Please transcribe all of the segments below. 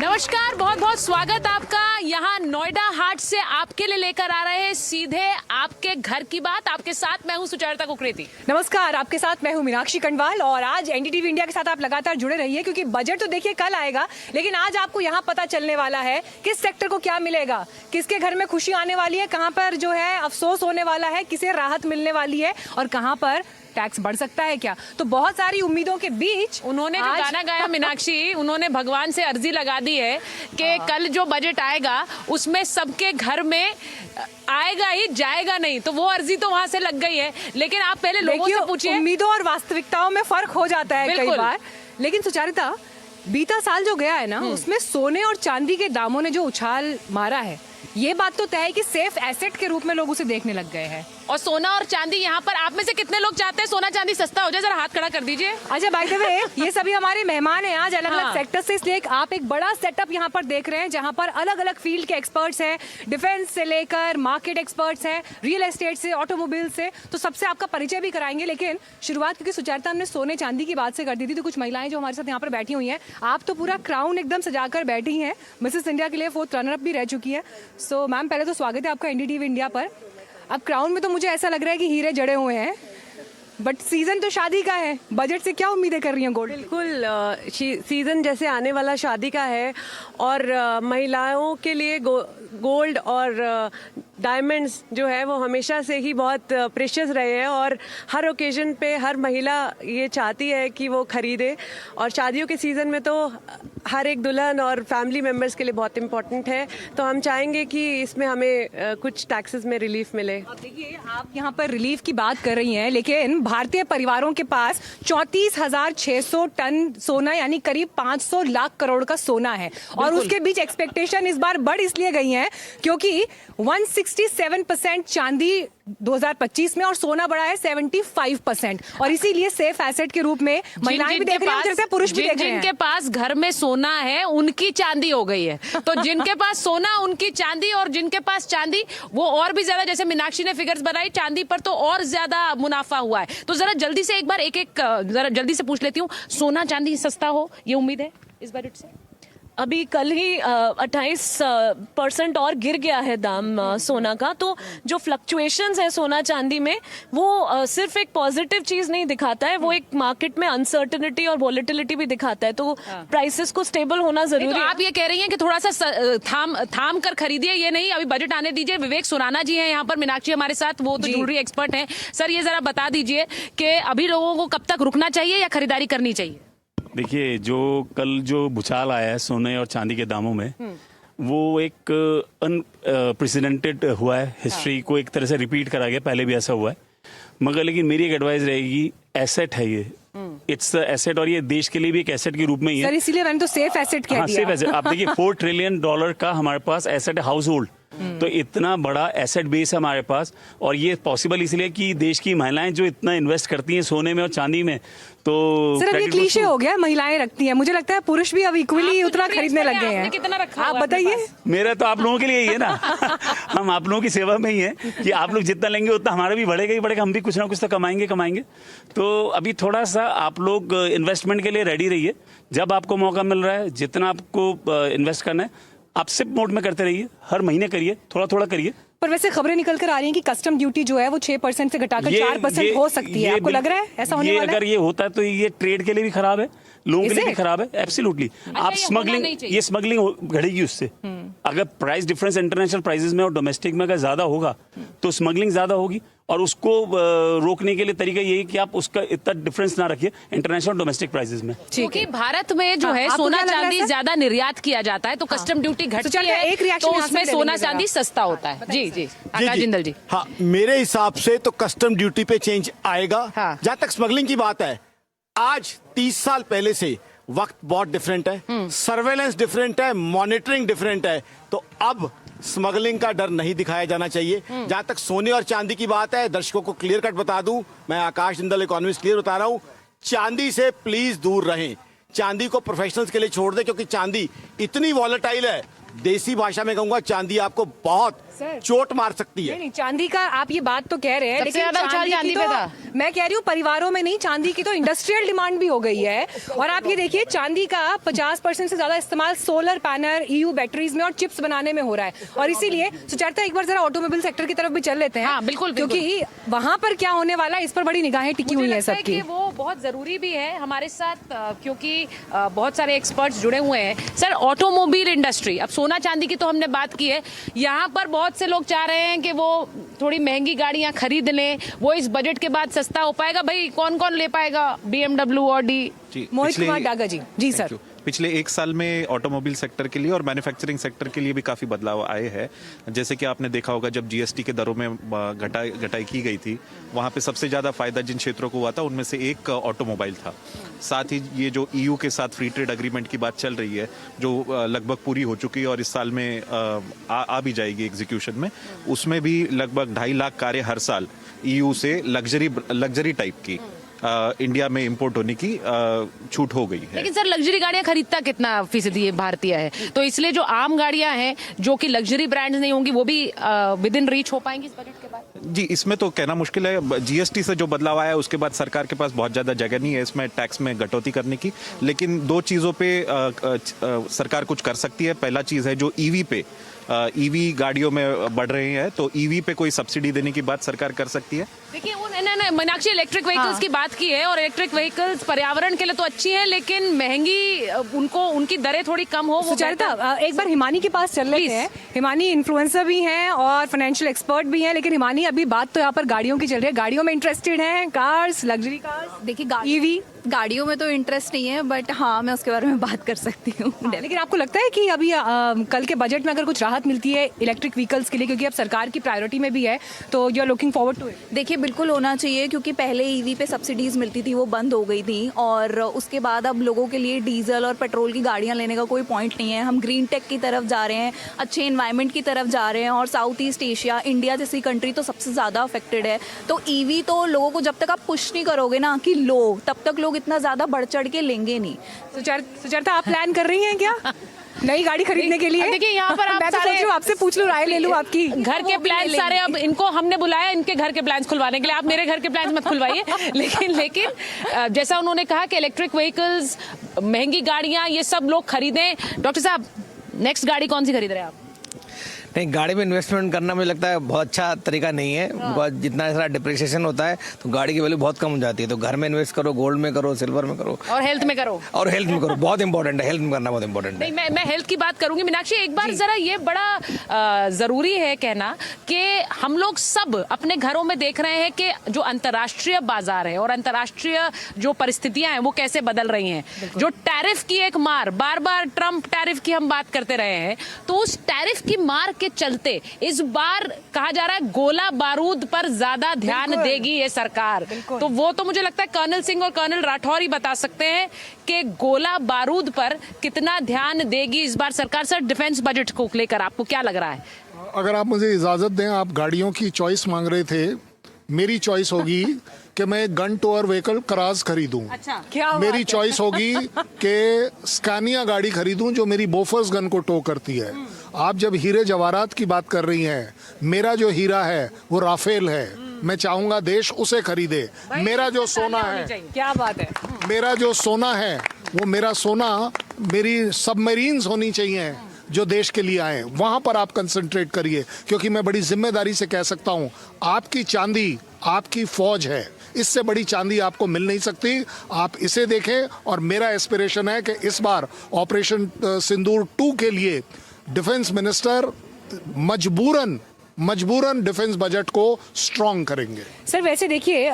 नमस्कार, बहुत बहुत स्वागत आपका। यहाँ नोएडा हाट से आपके लिए लेकर आ रहे हैं सीधे आपके घर की बात। आपके साथ मैं हूँ सुचारिता कुकरेती। नमस्कार, आपके साथ मैं हूँ मीनाक्षी कंडवाल और आज एनडीटीवी इंडिया के साथ आप लगातार जुड़े रहिए क्योंकि बजट तो देखिए कल आएगा, लेकिन आज आपको यहाँ पता चलने वाला है किस सेक्टर को क्या मिलेगा, किसके घर में खुशी आने वाली है, कहाँ पर जो है अफसोस होने वाला है, किसे राहत मिलने वाली है और कहाँ पर टैक्स बढ़ सकता है क्या। तो बहुत सारी उम्मीदों के बीच उन्होंने जो गाना गाया मीनाक्षी, उन्होंने भगवान से अर्जी लगा दी है कि कल जो बजट आएगा उसमें सबके घर में आएगा ही, जाएगा नहीं। तो वो अर्जी तो वहां से लग गई है, लेकिन आप पहले लोगों से पूछिए। उम्मीदों और वास्तविकताओं में फर्क हो जाता है कई बार। लेकिन सुचारिता, बीता साल जो गया है ना, उसमें सोने और चांदी के दामों ने जो उछाल मारा है, ये बात तो तय है कि सेफ एसेट के रूप में लोग उसे देखने लग गए हैं। और सोना और चांदी, यहाँ पर आप में से कितने लोग चाहते हैं सोना चांदी सस्ता हो जाए? जरा हाथ खड़ा कर दीजिए। अच्छा, बाय द वे, ये सभी हमारे मेहमान हैं आज अलग अलग सेक्टर से, इसलिए आप एक बड़ा सेटअप यहाँ पर देख रहे हैं जहाँ पर अलग अलग फील्ड के एक्सपर्ट्स हैं, डिफेंस से लेकर मार्केट एक्सपर्ट्स हैं, रियल एस्टेट से, ऑटोमोबाइल से। तो सबसे आपका परिचय भी कराएंगे, लेकिन शुरुआत क्योंकि सुचारिता हमने सोने चांदी की बात से कर दी थी, तो कुछ महिलाएं जो हमारे साथ यहाँ पर बैठी हुई हैं, आप तो पूरा क्राउन एकदम सजाकर बैठी हैं, मिसेस इंडिया के लिए 4th रनर-अप भी रह चुकी है। सो मैम, पहले तो स्वागत है आपका एनडीटीवी इंडिया पर। अब क्राउन में तो मुझे ऐसा लग रहा है कि हीरे जड़े हुए हैं, बट सीजन तो शादी का है, बजट से क्या उम्मीदें कर रही हैं गोल्ड? बिल्कुल, सीजन जैसे आने वाला शादी का है और महिलाओं के लिए गोल्ड और डायमंड्स जो है वो हमेशा से ही बहुत प्रेशियस रहे हैं और हर ओकेजन पे हर महिला ये चाहती है कि वो खरीदे। और शादियों के सीज़न में तो हर एक दुल्हन और फैमिली मेम्बर्स के लिए बहुत इम्पोर्टेंट है, तो हम चाहेंगे कि इसमें हमें कुछ टैक्सेस में रिलीफ मिले। अब देखिए, आप यहाँ पर रिलीफ की बात कर रही हैं, लेकिन भारतीय परिवारों के पास 34,600 टन सोना यानी करीब 500 लाख करोड़ का सोना है। और उसके बीच एक्सपेक्टेशन इस बार बढ़ इसलिए गई है क्योंकि 167% चांदी 2025 में और सोना बढ़ा है 75%। और इसीलिए सेफ एसेट के रूप में महिलाएं भी देख रही हैं, पुरुष भी देख रहे हैं। जिनके पास घर में सोना है उनकी चांदी हो गई है। तो जिनके पास सोना उनकी चांदी, और जिनके पास चांदी वो और भी ज्यादा, जैसे मीनाक्षी ने फिगर्स बताई, चांदी पर तो और ज्यादा मुनाफा हुआ है। तो जरा जल्दी से एक बार जरा जल्दी से पूछ लेती हूँ, सोना चांदी सस्ता हो ये उम्मीद है इस बजट से? अभी कल ही 28% और गिर गया है दाम सोना का। तो जो फ्लक्चुएशंस है सोना चांदी में, वो सिर्फ एक पॉजिटिव चीज नहीं दिखाता है, वो एक मार्केट में अनसर्टेनिटी और वॉलेटिलिटी भी दिखाता है। तो प्राइसेस को स्टेबल होना जरूरी है। आप ये कह रही हैं कि थोड़ा सा थाम कर खरीदिए, ये नहीं अभी बजट आने दीजिए। विवेक सुराना जी हैं यहाँ पर, मीनाक्षी हमारे साथ, वो तो ज्वेलरी एक्सपर्ट हैं। सर, ये जरा बता दीजिए कि अभी लोगों को कब तक रुकना चाहिए या खरीदारी करनी चाहिए? देखिए, कल जो भूचाल आया है सोने और चांदी के दामों में, वो एक अनप्रेसिडेंटेड हुआ है। हिस्ट्री को एक तरह से रिपीट करा गया, पहले भी ऐसा हुआ है। मगर लेकिन मेरी एक एडवाइस रहेगी, एसेट है ये, इट्स एसेट, और ये देश के लिए भी एक एसेट के रूप में ही है। सर, इसीलिए मैंने तो सेफ एसेट कह दिया। Safe asset. आप देखिए, $4 ट्रिलियन का हमारे पास एसेट है, हाउस होल्ड। तो इतना बड़ा एसेट बेस है हमारे पास, और ये पॉसिबल इसलिए कि देश की महिलाएं जो इतना इन्वेस्ट करती हैं सोने में और चांदी में। तो सर, ये क्लीशे हो गया, महिलाएं रखती हैं, मुझे लगता है पुरुष भी अब इक्वली उतना खरीदने लग गए हैं। कितना रखा आप बताइए। मेरा तो आप लोगों के लिए ही है ना। हम आप लोगों की सेवा में ही है कि आप लोग जितना लेंगे उतना हमारा भी बढ़ेगा ही बढ़ेगा, हम भी कुछ ना कुछ तो कमाएंगे। तो अभी थोड़ा सा आप लोग इन्वेस्टमेंट के लिए रेडी रहिए। जब आपको मौका मिल रहा है, जितना आपको इन्वेस्ट करना है, आप सिप मोड में करते रहिए, हर महीने करिए, थोड़ा थोड़ा करिए। पर वैसे खबरें निकल कर आ रही हैं कि कस्टम ड्यूटी जो है वो 6% से घटाकर 4% हो सकती है। आपको लग रहा है ऐसा होने वाला है? अगर ये होता है तो ये ट्रेड के लिए भी खराब है, लोगों के लिए भी खराब है। एब्सोल्युटली। आप स्मगलिंग घड़ेगी उससे। अगर प्राइस डिफरेंस इंटरनेशनल प्राइसेस में और डोमेस्टिक में अगर ज्यादा होगा तो स्मगलिंग ज्यादा होगी, और उसको रोकने के लिए तरीका यही कि आप उसका इतना डिफरेंस ना रखिए इंटरनेशनल डोमेस्टिक प्राइसेस में। क्योंकि भारत में जो है सोना चांदी ज्यादा निर्यात किया जाता है, तो कस्टम ड्यूटी घटती है, तो उसमें सोना चांदी सस्ता होता है। जी आकाश जिंदल जी। हाँ, मेरे हिसाब से तो कस्टम ड्यूटी पे चेंज आएगा। जहां तक स्मगलिंग की बात है, आज 30 साल पहले से वक्त बहुत डिफरेंट है, सर्वेलेंस डिफरेंट है, मॉनिटरिंग डिफरेंट है। तो अब स्मगलिंग का डर नहीं दिखाया जाना चाहिए। जहां तक सोने और चांदी की बात है, दर्शकों को क्लियर कट बता दूं, मैं आकाश जिंदल इकोनॉमिस्ट क्लियर बता रहा हूं, चांदी से प्लीज दूर रहें। चांदी को प्रोफेशनल्स के लिए छोड़ दें, क्योंकि चांदी इतनी वॉलेटाइल है। देसी भाषा में कहूंगा, चांदी आपको बहुत चोट मार सकती है। नहीं, चांदी का आप ये बात तो कह रहे हैं, सबसे लेकिन ज्यादा उछाल चांदी की पे तो था। मैं कह रही हूँ परिवारों में नहीं, चांदी की तो इंडस्ट्रियल डिमांड भी हो गई है। और आप ये देखिए चांदी का 50% से ज्यादा इस्तेमाल सोलर पैनल, EU बैटरीज में और चिप्स बनाने में हो रहा है। और इसीलिए सुचरिता एक बार जरा ऑटोमोबाइल सेक्टर की तरफ भी चल लेते हैं। हाँ, बिल्कुल, बिल्कुल। क्योंकि वहां पर क्या होने वाला है इस पर बड़ी निगाहें टिकी मुझे हुई है लगता है सबकी। कि वो बहुत जरूरी भी है हमारे साथ क्योंकि बहुत सारे एक्सपर्ट्स जुड़े हुए हैं। सर, ऑटोमोबाइल इंडस्ट्री, अब सोना चांदी की तो हमने बात की है, यहाँ पर बहुत से लोग चाह रहे हैं कि वो थोड़ी महंगी गाड़ियां खरीद लें, वो इस बजट के बाद सस्ता हो पाएगा। भाई कौन कौन ले पाएगा BMW, ऑडी? जी, मोहित पिछले- कुमार डागा जी। जी Thank सर। you। पिछले एक साल में ऑटोमोबाइल सेक्टर के लिए और मैन्युफैक्चरिंग सेक्टर के लिए भी काफ़ी बदलाव आए हैं। जैसे कि आपने देखा होगा जब GST के दरों में घटाई की गई थी, वहाँ पे सबसे ज़्यादा फायदा जिन क्षेत्रों को हुआ था उनमें से एक ऑटोमोबाइल था। साथ ही ये जो EU के साथ फ्री ट्रेड एग्रीमेंट की बात चल रही है, जो लगभग पूरी हो चुकी है और इस साल में आ भी जाएगी एग्जीक्यूशन में, उसमें भी लगभग 2.5 लाख कारें हर साल EU से लग्जरी टाइप की इंडिया में इंपोर्ट होने की छूट हो गई है। लेकिन सर, लग्जरी गाड़ियां खरीदता कितना फीसदी ये भारतीय है? तो इसलिए जो आम गाड़ियां हैं जो कि लग्जरी ब्रांड्स नहीं होंगी वो भी विद इन रीच हो पाएंगी इस बजट के बाद? जी, इसमें तो कहना मुश्किल है। GST से जो बदलाव आया उसके बाद सरकार के पास बहुत ज़्यादा जगह नहीं है इसमें टैक्स में कटौती करने की, लेकिन 2 चीज़ों पे सरकार कुछ कर सकती है। पहला चीज़ है जो EV पे EV गाड़ियों में बढ़ रहे हैं, तो EV पे कोई सब्सिडी देने की बात सरकार कर सकती है। देखिए वो मीनाक्षी इलेक्ट्रिक व्हीकल्स की बात की है, और इलेक्ट्रिक व्हीकल्स पर्यावरण के लिए तो अच्छी है, लेकिन महंगी उनकी दरें थोड़ी कम हो। वो सुचरिता एक बार हिमानी के पास चल लेते हैं। हिमानी इन्फ्लुएंसर भी हैं और फाइनेंशियल एक्सपर्ट भी हैं, लेकिन हिमानी अभी बात तो यहाँ पर गाड़ियों की चल रही है। गाड़ियों में इंटरेस्टेड हैं, कार्स, लग्जरी कार्स? देखिए EV गाड़ियों में तो इंटरेस्ट नहीं है, बट हाँ मैं उसके बारे में बात कर सकती हूँ। लेकिन आपको लगता है कि अभी कल के बजट में अगर कुछ राहत मिलती है इलेक्ट्रिक व्हीकल्स के लिए, क्योंकि अब सरकार की प्रायोरिटी में भी है, तो you are looking forward to it? देखिए बिल्कुल होना चाहिए, क्योंकि पहले EV पे सब्सिडीज मिलती थी वो बंद हो गई थी, और उसके बाद अब लोगों के लिए डीजल और पेट्रोल की गाड़ियां लेने का कोई पॉइंट नहीं है। हम ग्रीन टेक की तरफ जा रहे हैं, अच्छे इन्वायरमेंट की तरफ जा रहे हैं, और साउथ ईस्ट एशिया, इंडिया जैसी कंट्री तो सबसे ज़्यादा अफेक्टेड है। तो EV तो लोगों को जब तक आप पुश नहीं करोगे ना कि लो, तब तक लोग इतना ज़्यादा बढ़ चढ़ के लेंगे नहीं। सुचरिता आप प्लान कर रही हैं क्या नई गाड़ी खरीदने के लिए? देखिए यहाँ पर आप मैं तो सोच रही हूँ आपसे पूछ लूँ, राय ले लूँ आपकी। घर के प्लान सारे, अब इनको हमने बुलाया इनके घर के प्लान्स खुलवाने के लिए, आप मेरे घर के प्लान्स मत खुलवाइए। लेकिन जैसा उन्होंने कहा कि इलेक्ट्रिक व्हीकल्स, महंगी गाड़ियां, ये सब लोग खरीदें। डॉक्टर साहब, नेक्स्ट गाड़ी कौन सी खरीद रहे हैं आप? नहीं, गाड़ी में इन्वेस्टमेंट करना मुझे लगता है बहुत अच्छा तरीका नहीं है, बिकॉज जितना सारा डिप्रिसिएशन होता है तो गाड़ी की वैल्यू बहुत कम हो जाती है। तो घर में इन्वेस्ट करो, गोल्ड में करो, सिल्वर में करो, और हेल्थ में करो। और हेल्थ में करो, बहुत इंपॉर्टेंट है, हेल्थ में करना बहुत इंपॉर्टेंट है। नहीं, मैं हेल्थ की बात करूंगी। मीनाक्षी, एक बार जरा ये बड़ा जरूरी है कहना कि हम लोग सब अपने घरों में देख रहे हैं कि जो अंतर्राष्ट्रीय बाजार है और अंतर्राष्ट्रीय जो परिस्थितियां हैं वो कैसे बदल रही हैं। जो टैरिफ की एक मार, बार बार ट्रम्प टैरिफ की हम बात करते रहे हैं, तो उस टैरिफ की मार के चलते इस बार कहा जा रहा है गोला बारूद पर ज्यादा ध्यान देगी ये सरकार। तो वो तो मुझे लगता है कर्नल सिंह और कर्नल राठौर ही बता सकते हैं कि गोला बारूद पर कितना ध्यान देगी इस बार सरकार। सर, डिफेंस बजट को लेकर आपको क्या लग रहा है? अगर आप मुझे इजाजत दें, आप गाड़ियों की चॉइस मांग रहे थे, मेरी चॉइस होगी कि मैं गन टोअर व्हीकल कराज खरीदूं। अच्छा, क्या मेरी चॉइस होगी कि स्कानिया गाड़ी खरीदूं जो मेरी बोफर्स गन को टो करती है। आप जब हीरे जवाहरात की बात कर रही हैं, मेरा जो हीरा है वो राफेल है। मैं चाहूंगा देश उसे खरीदे। मेरा जो सोना है, क्या बात है, मेरा जो सोना है वो मेरा सोना, मेरी सबमरीन्स होनी चाहिए जो देश के लिए आए, वहां पर आप कंसंट्रेट करिए। क्योंकि मैं बड़ी जिम्मेदारी से कह सकता हूं, आपकी चांदी आपकी फौज है, इससे बड़ी चांदी आपको मिल नहीं सकती। आप इसे देखें, और मेरा एस्पिरेशन है कि इस बार ऑपरेशन सिंदूर 2 के लिए डिफेंस मिनिस्टर मजबूरन डिफेंस बजट को स्ट्रॉन्ग करेंगे। सर वैसे देखिए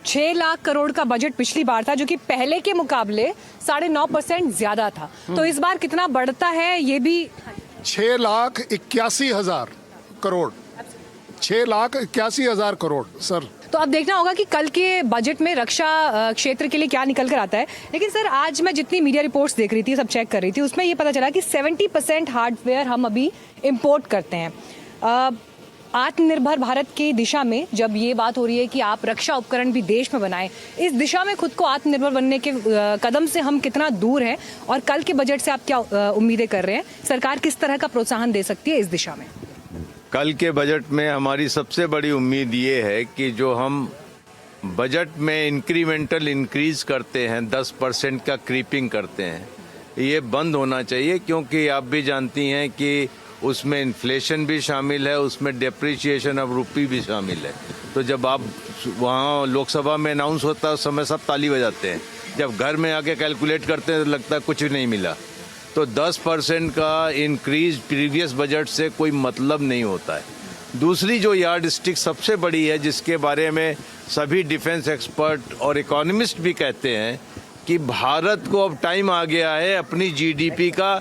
6 लाख करोड़ का बजट पिछली बार था, जो कि पहले के मुकाबले 9.5% ज्यादा था। तो इस बार कितना बढ़ता है ये भी? 6,81,000 करोड़, 6,81,000 करोड़ सर। तो अब देखना होगा कि कल के बजट में रक्षा क्षेत्र के लिए क्या निकल कर आता है। लेकिन सर, आज मैं जितनी मीडिया रिपोर्ट्स देख रही थी, सब चेक कर रही थी, उसमें ये पता चला कि 70% हार्डवेयर हम अभी इंपोर्ट करते हैं। आत्मनिर्भर भारत की दिशा में जब ये बात हो रही है कि आप रक्षा उपकरण भी देश में बनाएं, इस दिशा में खुद को आत्मनिर्भर बनने के कदम से हम कितना दूर हैं, और कल के बजट से आप क्या उम्मीदें कर रहे हैं? सरकार किस तरह का प्रोत्साहन दे सकती है इस दिशा में? कल के बजट में हमारी सबसे बड़ी उम्मीद ये है कि जो हम बजट में इंक्रीमेंटल इंक्रीज करते हैं, 10% का क्रीपिंग करते हैं, ये बंद होना चाहिए, क्योंकि आप भी जानती हैं कि उसमें इन्फ्लेशन भी शामिल है, उसमें डेप्रिसिएशन ऑफ रुपी भी शामिल है। तो जब आप वहाँ लोकसभा में अनाउंस होता है उस समय सब ताली बजाते हैं, जब घर में आके कैलकुलेट करते हैं तो लगता है कुछ भी नहीं मिला। तो 10% का इंक्रीज प्रीवियस बजट से कोई मतलब नहीं होता है। दूसरी जो यार्ड स्टिक सबसे बड़ी है, जिसके बारे में सभी डिफेंस एक्सपर्ट और इकोनॉमिस्ट भी कहते हैं कि भारत को अब टाइम आ गया है अपनी जीडीपी का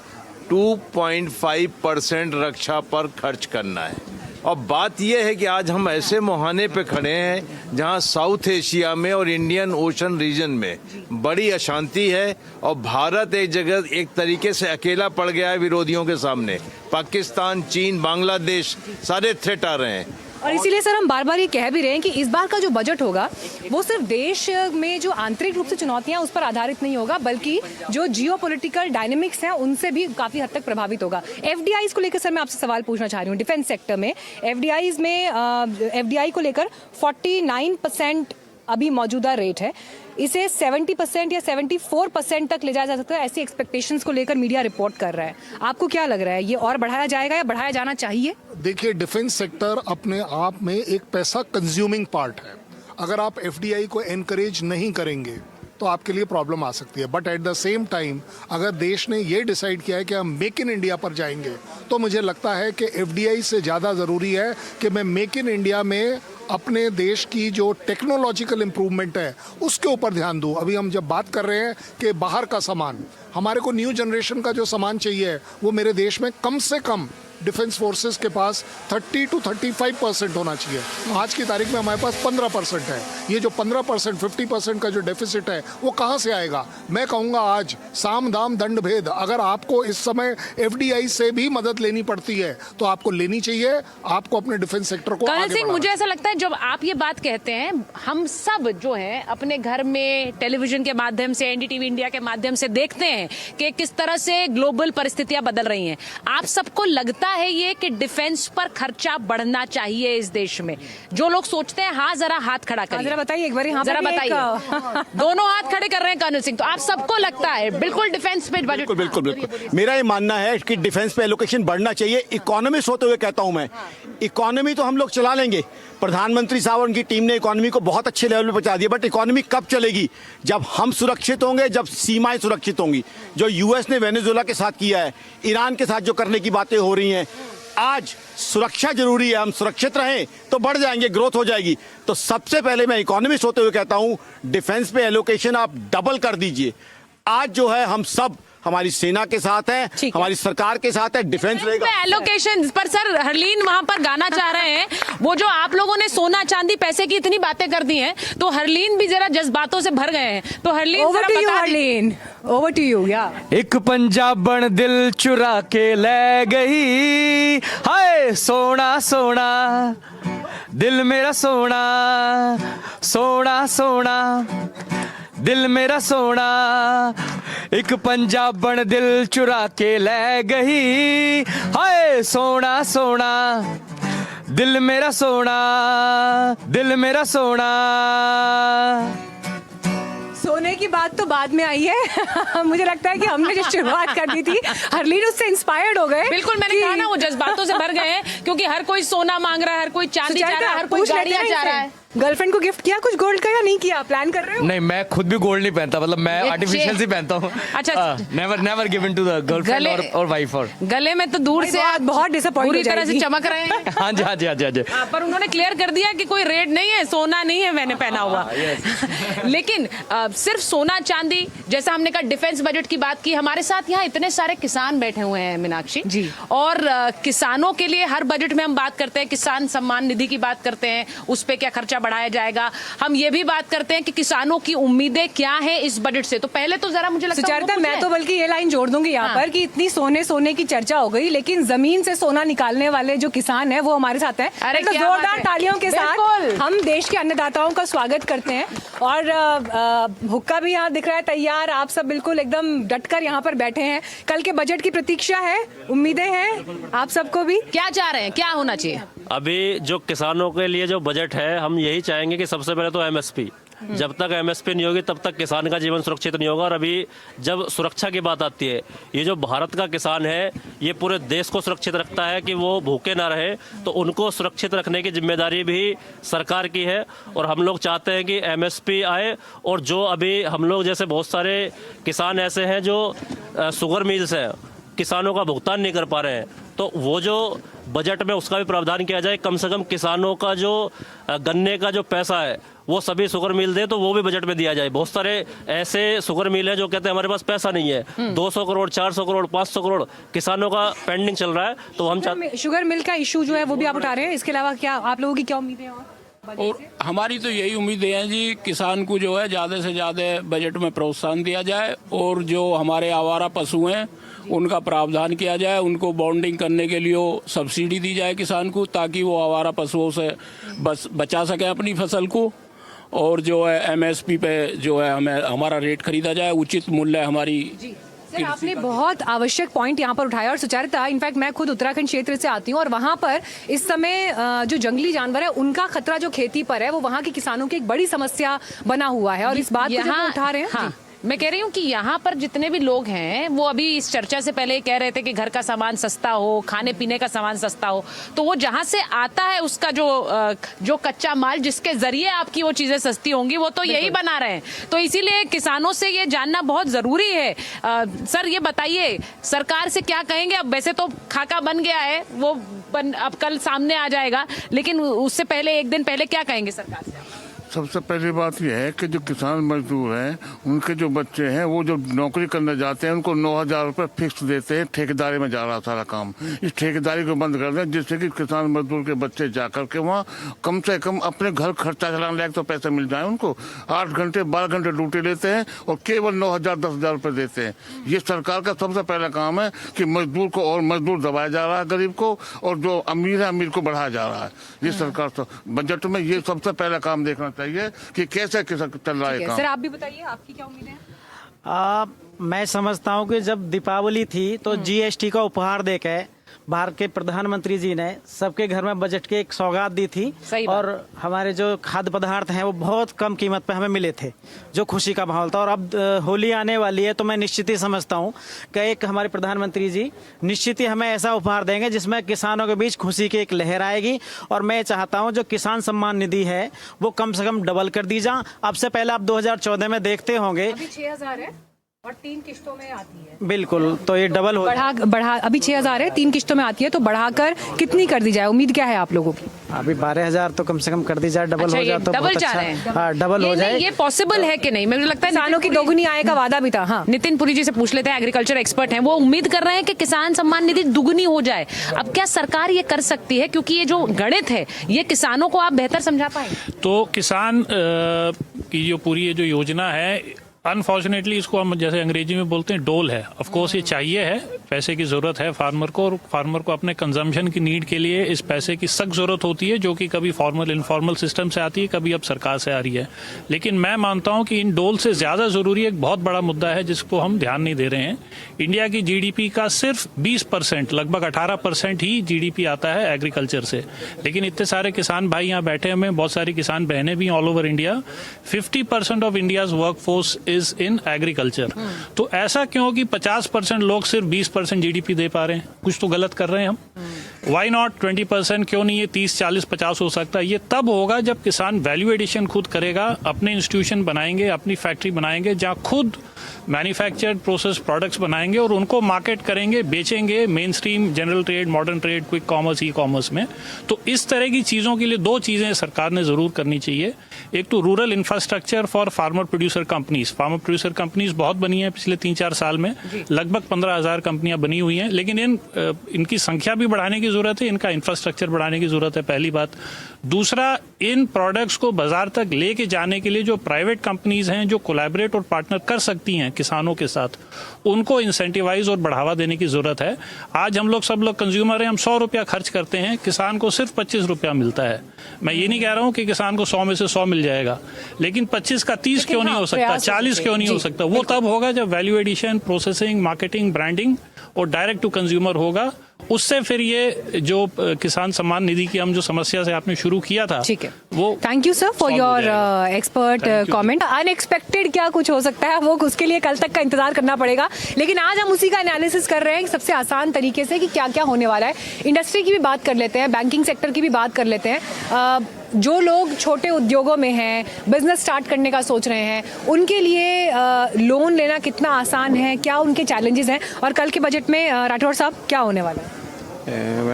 2.5% रक्षा पर खर्च करना है। और बात यह है कि आज हम ऐसे मुहाने पे खड़े हैं जहां साउथ एशिया में और इंडियन ओशन रीजन में बड़ी अशांति है और भारत एक जगह एक तरीके से अकेला पड़ गया है विरोधियों के सामने। पाकिस्तान, चीन, बांग्लादेश सारे थ्रेट आ रहे हैं। और इसीलिए सर हम बार बार ये कह भी रहे हैं कि इस बार का जो बजट होगा वो सिर्फ देश में जो आंतरिक रूप से चुनौतियां उस पर आधारित नहीं होगा, बल्कि जो जियोपॉलिटिकल डायनेमिक्स हैं उनसे भी काफी हद तक प्रभावित होगा। एफडीआईज को लेकर सर मैं आपसे सवाल पूछना चाह रही हूँ। डिफेंस सेक्टर में एफडीआईज में एफडीआई को लेकर 49% अभी मौजूदा रेट है, इसे 70% या 74% तक ले जाया जा सकता है, ऐसी एक्सपेक्टेशंस को लेकर मीडिया रिपोर्ट कर रहा है। आपको क्या लग रहा है, ये और बढ़ाया जाएगा या बढ़ाया जाना चाहिए? देखिए, डिफेंस सेक्टर अपने आप में एक पैसा कंज्यूमिंग पार्ट है। अगर आप एफडीआई को एनकरेज नहीं करेंगे तो आपके लिए प्रॉब्लम आ सकती है। But at the same time अगर देश ने ये डिसाइड किया है कि हम मेक इन इंडिया पर जाएंगे, तो मुझे लगता है कि एफडीआई से ज़्यादा ज़रूरी है कि मैं मेक इन इंडिया में अपने देश की जो टेक्नोलॉजिकल इम्प्रूवमेंट है उसके ऊपर ध्यान दूं। अभी हम जब बात कर रहे हैं कि बाहर का सामान, हमारे को न्यू जनरेशन का जो सामान चाहिए वो मेरे देश में कम से कम डिफेंस फोर्सेस के पास 30 to 35% होना चाहिए। आज की तारीख में हमारे पास 15% है। ये जो 15%, 50% का जो डेफिसिट है वो कहाँ से आएगा? मैं कहूँगा आज साम दाम दंड भेद, अगर आपको इस समय एफडीआई से भी मदद लेनी पड़ती है तो आपको लेनी चाहिए। आपको अपने डिफेंस सेक्टर को कर्नल सिंह, मुझे ऐसा लगता है जब आप ये बात कहते हैं, हम सब जो है अपने घर में टेलीविजन के माध्यम से, एनडीटीवी इंडिया के माध्यम से देखते हैं कि किस तरह से ग्लोबल परिस्थितियां बदल रही हैं। आप सबको लगता है ये कि डिफेंस पर खर्चा बढ़ना चाहिए इस देश में? जो लोग सोचते हैं, हाँ जरा हाथ खड़ा करिए, जरा बताइए एक बार, यहाँ जरा बताइए। दोनों हाथ खड़े कर रहे हैं कर्नल सिंह, तो आप सबको लगता है बिल्कुल डिफेंस पे बजट? बिल्कुल। मेरा ये मानना है कि डिफेंस पे एलोकेशन बढ़ना चाहिए। इकोनॉमिस्ट होते हुए कहता हूं मैं, इकोनॉमी तो हम लोग चला लेंगे, प्रधानमंत्री साहब और उनकी टीम ने इकोनॉमी को बहुत अच्छे लेवल पे पहुंचा दिया, बट इकोनॉमी कब चलेगी? जब हम सुरक्षित होंगे, जब सीमाएं सुरक्षित होंगी। जो यूएस ने वेनेजुएला के साथ किया है, ईरान के साथ जो करने की बातें हो रही हैं, आज सुरक्षा जरूरी है। हम सुरक्षित रहें तो बढ़ जाएंगे, ग्रोथ हो जाएगी। तो सबसे पहले मैं इकोनॉमिस्ट होते हुए कहता हूं, डिफेंस पे एलोकेशन आप डबल कर दीजिए। आज जो है हम सब हमारी सेना के साथ है, हमारी सरकार के साथ है, डिफेंस रहेगा। एलोकेशन पर सर हरलीन वहां पर गाना चाह रहे हैं, वो जो आप लोगों ने सोना चांदी पैसे की इतनी बातें कर दी हैं, तो हरलीन भी जरा जज्बातों से भर गए हैं। तो Harleen over to you, Harleen, over to you. या एक पंजाबन दिल चुरा के ले गई, हाय सोना सोना दिल मेरा सोना, सोना सोना दिल मेरा सोना, एक पंजाबन दिल चुरा के ले गई, हाय सोना सोना दिल मेरा सोना, दिल मेरा सोना। सोने की बात तो बाद में आई है। मुझे लगता है कि हमने जो शुरुआत कर दी थी, हरलीन उससे इंस्पायर्ड हो गए। बिल्कुल, मैंने कहा ना वो जज्बातों से भर गए हैं, क्योंकि हर कोई सोना मांग रहा है, हर कोई चांदी चाह रहा है, हर कोई गाड़ियां चाह रहा है। गर्लफ्रेंड को गिफ्ट किया कुछ गोल्ड का या नहीं किया? प्लान कर रहे हो? नहीं, मैं खुद भी गोल्ड नहीं पहनता, मतलब मैं आर्टिफिशियल ही पहनता हूँ। अच्छा, never given to the girlfriend और वाइफ। और गले में तो दूर से बहुत डिसअपॉइंट पूरी तरह से चमक रहे हैं। हाँ जी। पर उन्होंने क्लियर कर दिया कि कोई रेड नहीं है, सोना नहीं है मैंने पहना हुआ। लेकिन सिर्फ सोना चांदी, जैसा हमने कहा डिफेंस बजट की बात की, हमारे साथ यहाँ इतने सारे किसान बैठे हुए हैं मीनाक्षी जी, और किसानों के लिए हर बजट में हम बात करते हैं, किसान सम्मान निधि की बात करते हैं, उस पर क्या खर्चा बढ़ाया जाएगा। हम ये भी बात करते हैं कि किसानों की उम्मीदें क्या है इस बजट से। तो पहले तो जरा मुझे लगता है सुचरिता, मैं तो बल्कि ये लाइन जोड़ दूंगी यहाँ पर कि इतनी सोने की चर्चा हो गई, लेकिन जमीन से सोना निकालने वाले जो किसान है वो हमारे साथ हैं। अरे तो क्या बात जोरदार है। तालियों के साथ बिल्कुल। हम देश के अन्नदाताओं का स्वागत करते हैं। और हुक्का भी यहाँ दिख रहा है तैयार, आप सब बिल्कुल एकदम डटकर यहाँ पर बैठे हैं। कल के बजट की प्रतीक्षा है, उम्मीदें हैं आप सबको भी। क्या चाह रहे हैं, क्या होना चाहिए? अभी जो किसानों के लिए जो बजट है, हम यही चाहेंगे कि सबसे पहले तो एमएसपी, जब तक एमएसपी नहीं होगी तब तक किसान का जीवन सुरक्षित नहीं होगा। और अभी जब सुरक्षा की बात आती है, ये जो भारत का किसान है ये पूरे देश को सुरक्षित रखता है कि वो भूखे ना रहे, तो उनको सुरक्षित रखने की जिम्मेदारी भी सरकार की है। और हम लोग चाहते हैं कि एमएसपी आए, और जो अभी हम लोग जैसे बहुत सारे किसान ऐसे हैं जो शुगर मिल्स हैं, किसानों का भुगतान नहीं कर पा रहे हैं, तो वो जो बजट में उसका भी प्रावधान किया जाए। कम से कम किसानों का जो गन्ने का जो पैसा है वो सभी शुगर मिल दे, तो वो भी बजट में दिया जाए। बहुत सारे ऐसे शुगर मिल है जो कहते हैं हमारे पास पैसा नहीं है, 200 करोड़ 400 करोड़ 500 करोड़ किसानों का पेंडिंग चल रहा है। तो हम शुगर मिल का इशू जो है वो भी आप उठा रहे हैं, इसके अलावा क्या आप लोगों की क्या उम्मीदें हैं? और हमारी तो यही उम्मीदें हैं जी, किसान को जो है ज़्यादा से ज़्यादा बजट में प्रोत्साहन दिया जाए, और जो हमारे आवारा पशु हैं उनका प्रावधान किया जाए, उनको बॉन्डिंग करने के लिए सब्सिडी दी जाए किसान को, ताकि वो आवारा पशुओं से बचा सके अपनी फसल को। और जो है एमएसपी पे जो है हमें हमारा रेट खरीदा जाए, उचित मूल्य हमारी। सर, आपने बहुत आवश्यक पॉइंट यहाँ पर उठाया। और सुचरिता, इनफैक्ट मैं खुद उत्तराखंड क्षेत्र से आती हूँ और वहाँ पर इस समय जो जंगली जानवर है उनका खतरा जो खेती पर है वो वहाँ के किसानों की एक बड़ी समस्या बना हुआ है। और इस बात को जब हम उठा रहे हैं, हाँ, मैं कह रही हूँ कि यहाँ पर जितने भी लोग हैं वो अभी इस चर्चा से पहले कह रहे थे कि घर का सामान सस्ता हो, खाने पीने का सामान सस्ता हो, तो वो जहाँ से आता है उसका जो कच्चा माल जिसके जरिए आपकी वो चीजें सस्ती होंगी वो तो यही बना रहे हैं। तो इसीलिए किसानों से ये जानना बहुत जरूरी है। सर ये बताइए, सरकार से क्या कहेंगे? अब वैसे तो खाका बन गया है, वो अब कल सामने आ जाएगा, लेकिन उससे पहले एक दिन पहले क्या कहेंगे सरकार से? सबसे पहली बात यह है कि जो किसान मजदूर हैं उनके जो बच्चे हैं वो जो नौकरी करने जाते हैं उनको 9,000 रुपये फिक्स देते हैं। ठेकेदारी में जा रहा सारा काम, इस ठेकेदारी को बंद कर दें, जिससे कि किसान मजदूर के बच्चे जा करके वहाँ कम से कम अपने घर खर्चा चलाने लायक तो पैसे मिल जाए उनको। 8 घंटे 12 घंटे ड्यूटी लेते हैं और केवल 9,000 10,000 रुपये देते हैं। ये सरकार का सबसे पहला काम है कि मजदूर को और मजदूर दबाया जा रहा है, गरीब को, और जो अमीर है अमीर को बढ़ाया जा रहा है। ये सरकार बजट में ये सबसे पहला काम देखना चाहिए कि कैसे चल रहा है काम। सर आप भी बताइए, आपकी क्या उम्मीद है? मैं समझता हूँ कि जब दीपावली थी तो जीएसटी का उपहार देके भारत के प्रधानमंत्री जी ने सबके घर में बजट की एक सौगात दी थी, और हमारे जो खाद्य पदार्थ हैं वो बहुत कम कीमत पे हमें मिले थे, जो खुशी का माहौल था। और अब होली आने वाली है तो मैं निश्चित ही समझता हूँ कि एक हमारे प्रधानमंत्री जी निश्चित ही हमें ऐसा उपहार देंगे जिसमें किसानों के बीच खुशी की एक लहर आएगी। और मैं चाहता हूँ जो किसान सम्मान निधि है वो कम से कम डबल कर दी जाए। अब से पहले आप 2014 में देखते होंगे 6,000 है और 3 किस्तों में आती है। बिल्कुल, तो ये डबल हो बढ़ा अभी 6,000 है, 3 किस्तों में आती है, तो बढ़ाकर कितनी कर दी जाए? उम्मीद क्या है आप लोगों की? अभी 12,000 तो कम से कम कर दी जाए, डबल हो जाए तो डबल बहुत जा अच्छा। रहे हैं। हाँ, डबल हो जाए। ये पॉसिबल है कि नहीं? मुझे लगता है किसानों की दोगुनी आय का वादा भी था। हाँ, नितिन पुरी जी से पूछ लेते हैं, एग्रीकल्चर एक्सपर्ट हैं, वो उम्मीद कर रहे हैं कि किसान सम्मान निधि दुगुनी हो जाए। अब क्या सरकार ये कर सकती है? क्योंकि ये जो गणित है ये किसानों को आप बेहतर समझा पाएंगे। तो किसान की जो पूरी ये जो योजना है, अनफॉर्चुनेटली इसको हम जैसे अंग्रेजी में बोलते हैं डोल है। ऑफ कोर्स ये चाहिए है, पैसे की जरूरत है फार्मर को, और फार्मर को अपने कंजम्पशन की नीड के लिए इस पैसे की सख्त जरूरत होती है, जो कि कभी फॉर्मल इनफॉर्मल सिस्टम से आती है, कभी अब सरकार से आ रही है। लेकिन मैं मानता हूं कि इन डोल से ज्यादा जरूरी एक बहुत बड़ा मुद्दा है जिसको हम ध्यान नहीं दे रहे हैं। इंडिया की जीडीपी का सिर्फ 20%, लगभग 18% ही जीडीपी आता है एग्रीकल्चर से। लेकिन इतने सारे किसान भाई यहाँ बैठे हुए, बहुत सारी किसान बहनें भी all over India. 50% of India's workforce is in agriculture. तो ऐसा क्यों कि 50% लोग सिर्फ 20% जीडीपी दे पा रहे हैं? कुछ तो गलत कर रहे हैं हम। Why not 20%? क्यों नहीं ये 30, 40, 50 हो सकता है? ये तब होगा जब किसान वैल्यू एडिशन खुद करेगा, अपने इंस्टीट्यूशन बनाएंगे, अपनी फैक्ट्री बनाएंगे जहाँ खुद मैन्युफैक्चर्ड प्रोसेस प्रोडक्ट्स बनाएंगे और उनको मार्केट करेंगे, बेचेंगे main stream, general trade, modern trade, quick commerce, e commerce में। तो इस तरह की चीज़ों के लिए 2 चीज़ें सरकार ने ज़रूर करनी चाहिए। एक तो rural infrastructure for farmer producer companies. Farmer producer companies बहुत बनी है पिछले 3-4 साल में, लगभग 15,000 कंपनियां बनी हुई हैं। लेकिन इनकी संख्या भी बढ़ाने की ज़रूरत है, इनका इंफ्रास्ट्रक्चर बढ़ाने की ज़रूरत है, पहली बात। दूसरा, इन प्रोडक्ट्स को बाजार तक लेके जाने के लिए जो प्राइवेट कंपनीज हैं जो कोलैबोरेट और पार्टनर कर सकती हैं किसानों के साथ, उनको इंसेंटिवाइज और बढ़ावा देने की ज़रूरत है। आज हम लोग सब लोग कंज्यूमर हैं, हम 100 रुपया खर्च करते हैं, किसान को सिर्फ 25 रुपया मिलता है। मैं ये नहीं कह रहा हूँ कि किसान को 100 में से 100 मिल जाएगा, लेकिन 25 का 30 क्यों नहीं हो सकता, 40 क्यों नहीं हो सकता? वो तब होगा जब value addition, processing, marketing, branding और डायरेक्ट टू कंज्यूमर होगा। उससे फिर ये जो किसान सम्मान निधि की हम जो समस्या से आपने शुरू किया था, ठीक है, वो thank you sir for your expert comment. Unexpected क्या कुछ हो सकता है, वो उसके लिए कल तक का इंतजार करना पड़ेगा, लेकिन आज हम उसी का एनालिसिस कर रहे हैं सबसे आसान तरीके से कि क्या क्या होने वाला है। इंडस्ट्री की भी बात कर लेते हैं, बैंकिंग सेक्टर की भी बात कर लेते हैं। जो लोग छोटे उद्योगों में हैं, बिजनेस स्टार्ट करने का सोच रहे हैं, उनके लिए लोन लेना कितना आसान है, क्या उनके चैलेंजेस हैं, और कल के बजट में राठौर साहब क्या होने वाला है?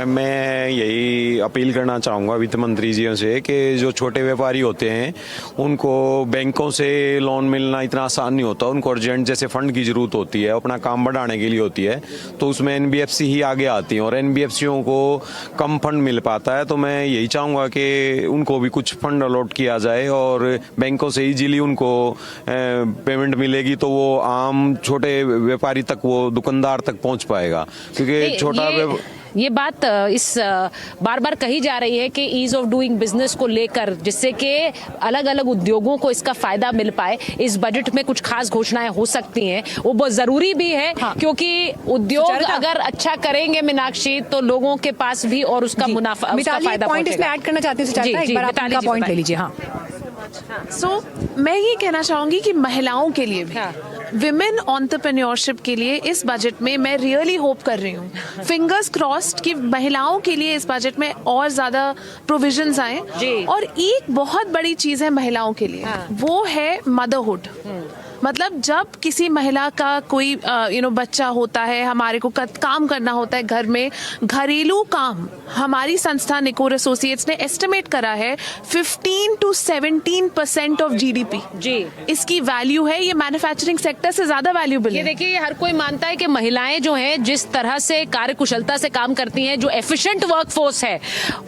मैं यही अपील करना चाहूँगा वित्त मंत्री जी से कि जो छोटे व्यापारी होते हैं उनको बैंकों से लोन मिलना इतना आसान नहीं होता, उनको अर्जेंट जैसे फंड की ज़रूरत होती है, अपना काम बढ़ाने के लिए होती है, तो उसमें एनबीएफसी ही आगे आती हैं और एनबीएफसीओं को कम फंड मिल पाता है। तो मैं यही चाहूँगा कि उनको भी कुछ फंड अलॉट किया जाए और बैंकों से ईजीली उनको पेमेंट मिलेगी, तो वो आम छोटे व्यापारी तक, वो दुकानदार तक पहुँच पाएगा, क्योंकि छोटा ये बात इस बार बार कही जा रही है कि ईज ऑफ डूइंग बिजनेस को लेकर, जिससे कि अलग अलग उद्योगों को इसका फायदा मिल पाए, इस बजट में कुछ खास घोषणाएं हो सकती हैं। वो बहुत जरूरी भी है, हाँ। क्योंकि उद्योग अगर अच्छा करेंगे मीनाक्षी, तो लोगों के पास भी और उसका मुनाफा, उसका फायदा पॉइंट इसमें ऐड करना चाहते हैं, एक बार आप उनका पॉइंट ले लीजिए। हाँ, सो मैं ये कहना चाहूंगी कि महिलाओं के लिए भी, विमेन एंटरप्रेन्योरशिप के लिए इस बजट में मैं रियली होप कर रही हूँ, फिंगर्स क्रॉस्ड, कि महिलाओं के लिए इस बजट में और ज्यादा प्रोविजंस आए। और एक बहुत बड़ी चीज है महिलाओं के लिए, वो है मदरहुड। मतलब जब किसी महिला का कोई बच्चा होता है, हमारे को काम करना होता है घर में, घरेलू काम, हमारी संस्था निकोर एसोसिएट्स ने एस्टिमेट करा है 15 to 17% ऑफ जीडीपी जी इसकी वैल्यू है। ये मैन्युफैक्चरिंग सेक्टर से ज्यादा वैल्यूबल है। ये देखिए, ये हर कोई मानता है कि महिलाएं जो हैं, जिस तरह से कार्यकुशलता से काम करती हैं, जो एफिशिएंट वर्कफोर्स है,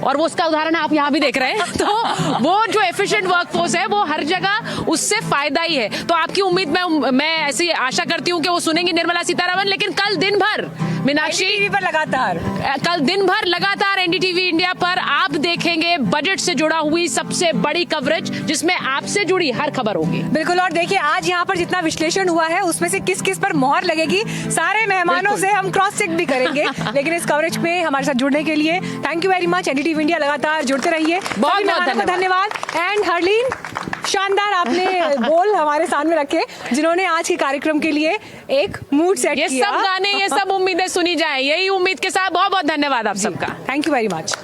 और वो उसका उदाहरण आप यहाँ भी देख रहे हैं, तो वो जो एफिशिएंट वर्कफोर्स है वो हर जगह उससे फायदा ही है। तो आपकी उम्मीद मैं ऐसी आशा करती हूँ कि वो सुनेंगी निर्मला सीतारमण, लेकिन कल दिन भर मीनाक्षी टीवी पर लगातार, कल दिन भर लगातार एनडीटीवी इंडिया पर आप देखेंगे बजट से जुड़ा हुई सबसे बड़ी कवरेज, जिसमें आपसे जुड़ी हर खबर होगी। बिल्कुल, और देखिए आज यहाँ पर जितना विश्लेषण हुआ है उसमें से किस किस पर मोहर लगेगी, सारे मेहमानों से हम क्रॉस चेक भी करेंगे। लेकिन इस कवरेज में हमारे साथ जुड़ने के लिए thank you very much. NDTV India लगातार जुड़ते रहिए, बहुत बहुत धन्यवाद। एंड हरलीन, शानदार आपने बोल हमारे सामने रखे, जिन्होंने आज के कार्यक्रम के लिए एक मूड सेट किया। ये सब गाने, ये सब उम्मीदें सुनी जाए, यही उम्मीद के साथ बहुत बहुत धन्यवाद आप सबका। Thank you very much.